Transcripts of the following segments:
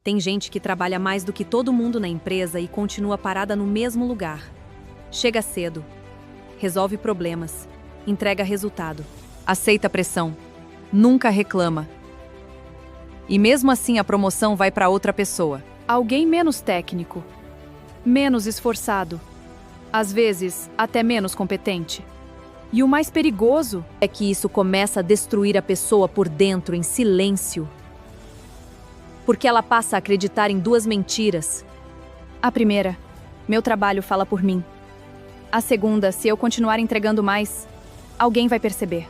Tem gente que trabalha mais do que todo mundo na empresa e continua parada no mesmo lugar. Chega cedo, resolve problemas, entrega resultado, aceita pressão, nunca reclama. E mesmo assim a promoção vai para outra pessoa. Alguém menos técnico, menos esforçado, às vezes até menos competente. E o mais perigoso É que isso começa a destruir a pessoa por dentro em silêncio. Porque ela passa a acreditar em duas mentiras. a primeira, meu trabalho fala por mim. A segunda, se eu continuar entregando mais, alguém vai perceber.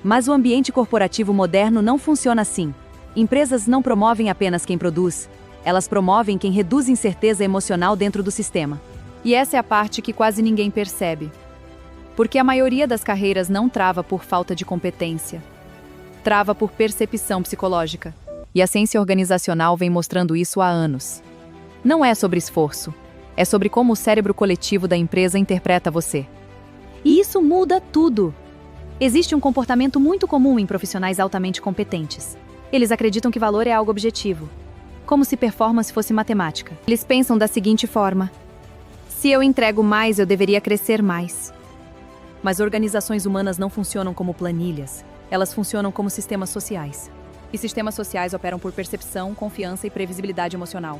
Mas o ambiente corporativo moderno não funciona assim. Empresas não promovem apenas quem produz, elas promovem quem reduz incerteza emocional dentro do sistema. E essa é a parte que quase ninguém percebe. Porque a maioria das carreiras não trava por falta de competência. Trava por percepção psicológica. E a ciência organizacional vem mostrando isso há anos. Não é sobre esforço, é sobre como o cérebro coletivo da empresa interpreta você. E isso muda tudo. Existe um comportamento muito comum em profissionais altamente competentes. Eles acreditam que valor é algo objetivo, como se performance fosse matemática. Eles pensam da seguinte forma: se eu entrego mais, eu deveria crescer mais. Mas organizações humanas não funcionam como planilhas, elas funcionam como sistemas sociais. E sistemas sociais operam por percepção, confiança e previsibilidade emocional.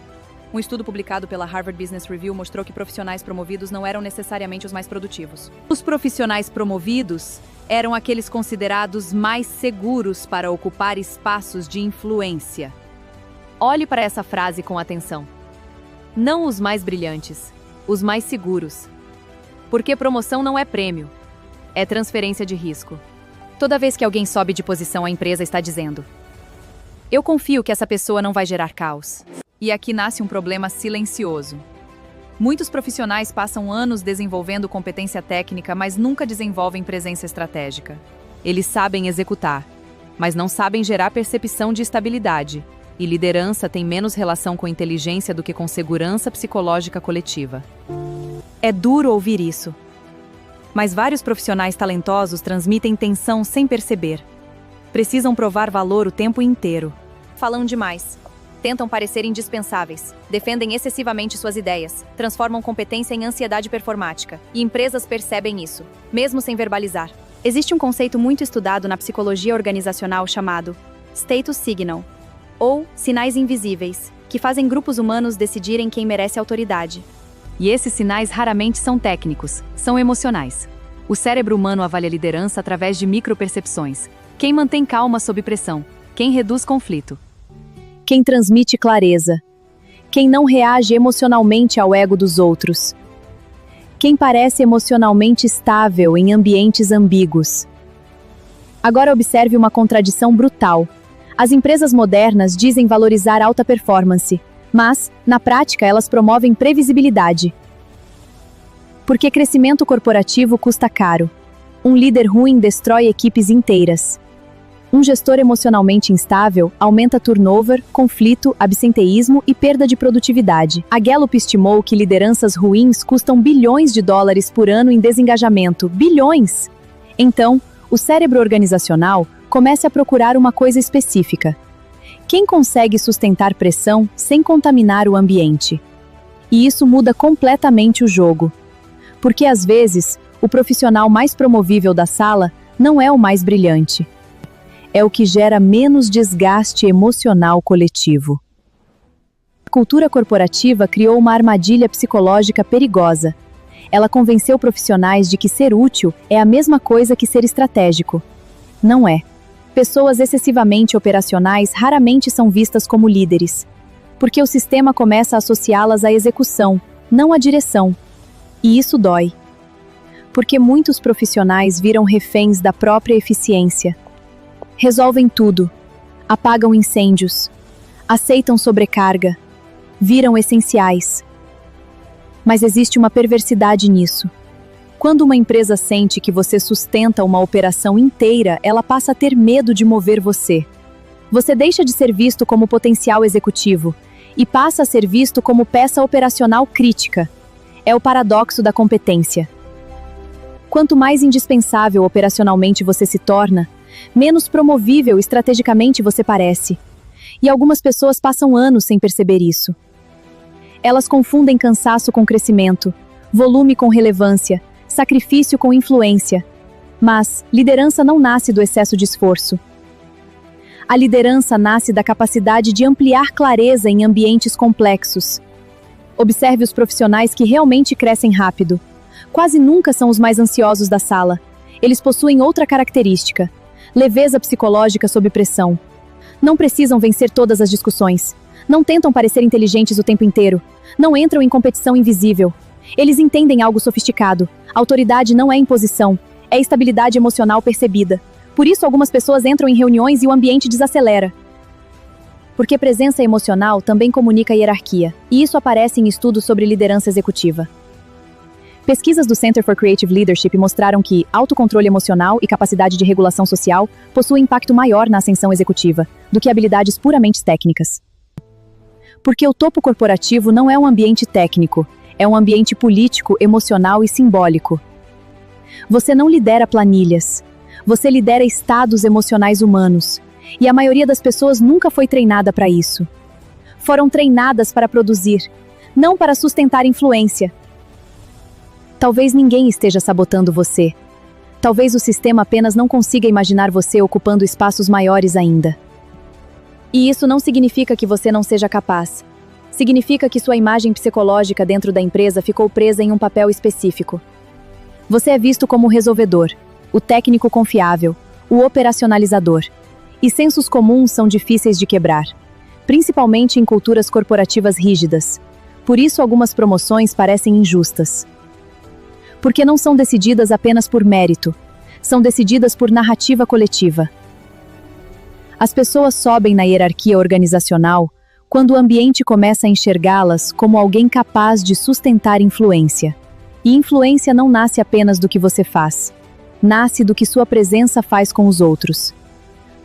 Um estudo publicado pela Harvard Business Review mostrou que profissionais promovidos não eram necessariamente os mais produtivos. Os profissionais promovidos eram aqueles considerados mais seguros para ocupar espaços de influência. Olhe para essa frase com atenção. Não os mais brilhantes, os mais seguros. Porque promoção não é prêmio, é transferência de risco. Toda vez que alguém sobe de posição, a empresa está dizendo: eu confio que essa pessoa não vai gerar caos. E aqui nasce um problema silencioso. Muitos profissionais passam anos desenvolvendo competência técnica, mas nunca desenvolvem presença estratégica. Eles sabem executar, mas não sabem gerar percepção de estabilidade. E liderança tem menos relação com inteligência do que com segurança psicológica coletiva. É duro ouvir isso. Mas vários profissionais talentosos transmitem tensão sem perceber. Precisam provar valor o tempo inteiro. Falam demais. Tentam parecer indispensáveis, defendem excessivamente suas ideias, transformam competência em ansiedade performática, e empresas percebem isso, mesmo sem verbalizar. Existe um conceito muito estudado na psicologia organizacional chamado status signal, ou sinais invisíveis, que fazem grupos humanos decidirem quem merece autoridade. E esses sinais raramente são técnicos, são emocionais. O cérebro humano avalia liderança através de micropercepções. Quem mantém calma sob pressão, quem reduz conflito. Quem transmite clareza. Quem não reage emocionalmente ao ego dos outros. Quem parece emocionalmente estável em ambientes ambíguos. Agora observe uma contradição brutal. As empresas modernas dizem valorizar alta performance, mas, na prática, elas promovem previsibilidade. Porque crescimento corporativo custa caro. Um líder ruim destrói equipes inteiras. Um gestor emocionalmente instável aumenta turnover, conflito, absenteísmo e perda de produtividade. A Gallup estimou que lideranças ruins custam bilhões de dólares por ano em desengajamento. Bilhões! Então, o cérebro organizacional começa a procurar uma coisa específica. Quem consegue sustentar pressão sem contaminar o ambiente? E isso muda completamente o jogo. Porque, às vezes, o profissional mais promovível da sala não é o mais brilhante. É o que gera menos desgaste emocional coletivo. A cultura corporativa criou uma armadilha psicológica perigosa. Ela convenceu profissionais de que ser útil é a mesma coisa que ser estratégico. Não é. Pessoas excessivamente operacionais raramente são vistas como líderes, porque o sistema começa a associá-las à execução, não à direção. E isso dói. Porque muitos profissionais viram reféns da própria eficiência. Resolvem tudo, apagam incêndios, aceitam sobrecarga, viram essenciais. Mas existe uma perversidade nisso. Quando uma empresa sente que você sustenta uma operação inteira, ela passa a ter medo de mover você. Você deixa de ser visto como potencial executivo e passa a ser visto como peça operacional crítica. É o paradoxo da competência. Quanto mais indispensável operacionalmente você se torna, menos promovível estrategicamente você parece. E algumas pessoas passam anos sem perceber isso. Elas confundem cansaço com crescimento, volume com relevância, sacrifício com influência. Mas liderança não nasce do excesso de esforço. A liderança nasce da capacidade de ampliar clareza em ambientes complexos. Observe os profissionais que realmente crescem rápido. Quase nunca são os mais ansiosos da sala. Eles possuem outra característica: leveza psicológica sob pressão. Não precisam vencer todas as discussões. Não tentam parecer inteligentes o tempo inteiro. Não entram em competição invisível. Eles entendem algo sofisticado. Autoridade não é imposição, é estabilidade emocional percebida. Por isso, algumas pessoas entram em reuniões e o ambiente desacelera. Porque presença emocional também comunica hierarquia, e isso aparece em estudos sobre liderança executiva. Pesquisas do Center for Creative Leadership mostraram que autocontrole emocional e capacidade de regulação social possuem impacto maior na ascensão executiva do que habilidades puramente técnicas. Porque o topo corporativo não é um ambiente técnico, é um ambiente político, emocional e simbólico. Você não lidera planilhas, você lidera estados emocionais humanos, e a maioria das pessoas nunca foi treinada para isso. Foram treinadas para produzir, não para sustentar influência. Talvez ninguém esteja sabotando você. Talvez o sistema apenas não consiga imaginar você ocupando espaços maiores ainda. E isso não significa que você não seja capaz. Significa que sua imagem psicológica dentro da empresa ficou presa em um papel específico. Você é visto como o resolvedor, o técnico confiável, o operacionalizador. E sensos comuns são difíceis de quebrar, principalmente em culturas corporativas rígidas. Por isso, algumas promoções parecem injustas. Porque não são decididas apenas por mérito, são decididas por narrativa coletiva. As pessoas sobem na hierarquia organizacional quando o ambiente começa a enxergá-las como alguém capaz de sustentar influência. E influência não nasce apenas do que você faz, nasce do que sua presença faz com os outros.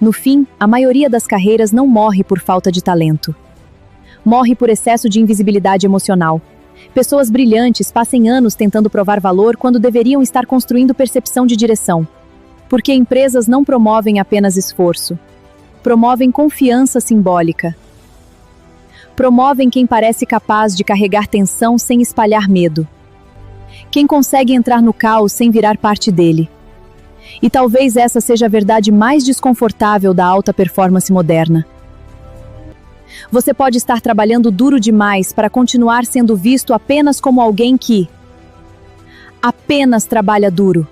No fim, a maioria das carreiras não morre por falta de talento. Morre por excesso de invisibilidade emocional. Pessoas brilhantes passam anos tentando provar valor quando deveriam estar construindo percepção de direção. Porque empresas não promovem apenas esforço. Promovem confiança simbólica. Promovem quem parece capaz de carregar tensão sem espalhar medo. Quem consegue entrar no caos sem virar parte dele. E talvez essa seja a verdade mais desconfortável da alta performance moderna. Você pode estar trabalhando duro demais para continuar sendo visto apenas como alguém que apenas trabalha duro.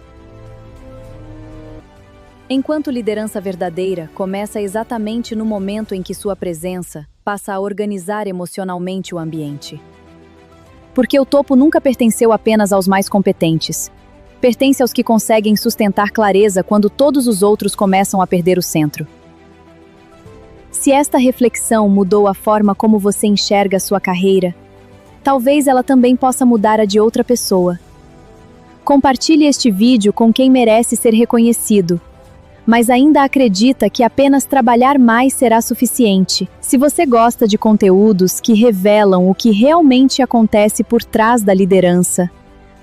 Enquanto liderança verdadeira começa exatamente no momento em que sua presença passa a organizar emocionalmente o ambiente. Porque o topo nunca pertenceu apenas aos mais competentes. Pertence aos que conseguem sustentar clareza quando todos os outros começam a perder o centro. Se esta reflexão mudou a forma como você enxerga a sua carreira, talvez ela também possa mudar a de outra pessoa. Compartilhe este vídeo com quem merece ser reconhecido, mas ainda acredita que apenas trabalhar mais será suficiente. Se você gosta de conteúdos que revelam o que realmente acontece por trás da liderança,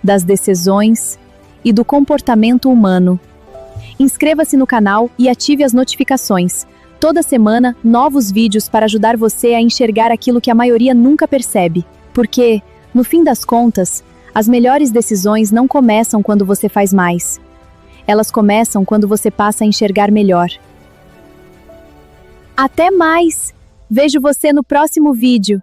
das decisões e do comportamento humano, inscreva-se no canal e ative as notificações. Toda semana, novos vídeos para ajudar você a enxergar aquilo que a maioria nunca percebe. Porque, no fim das contas, as melhores decisões não começam quando você faz mais. Elas começam quando você passa a enxergar melhor. Até mais! Vejo você no próximo vídeo.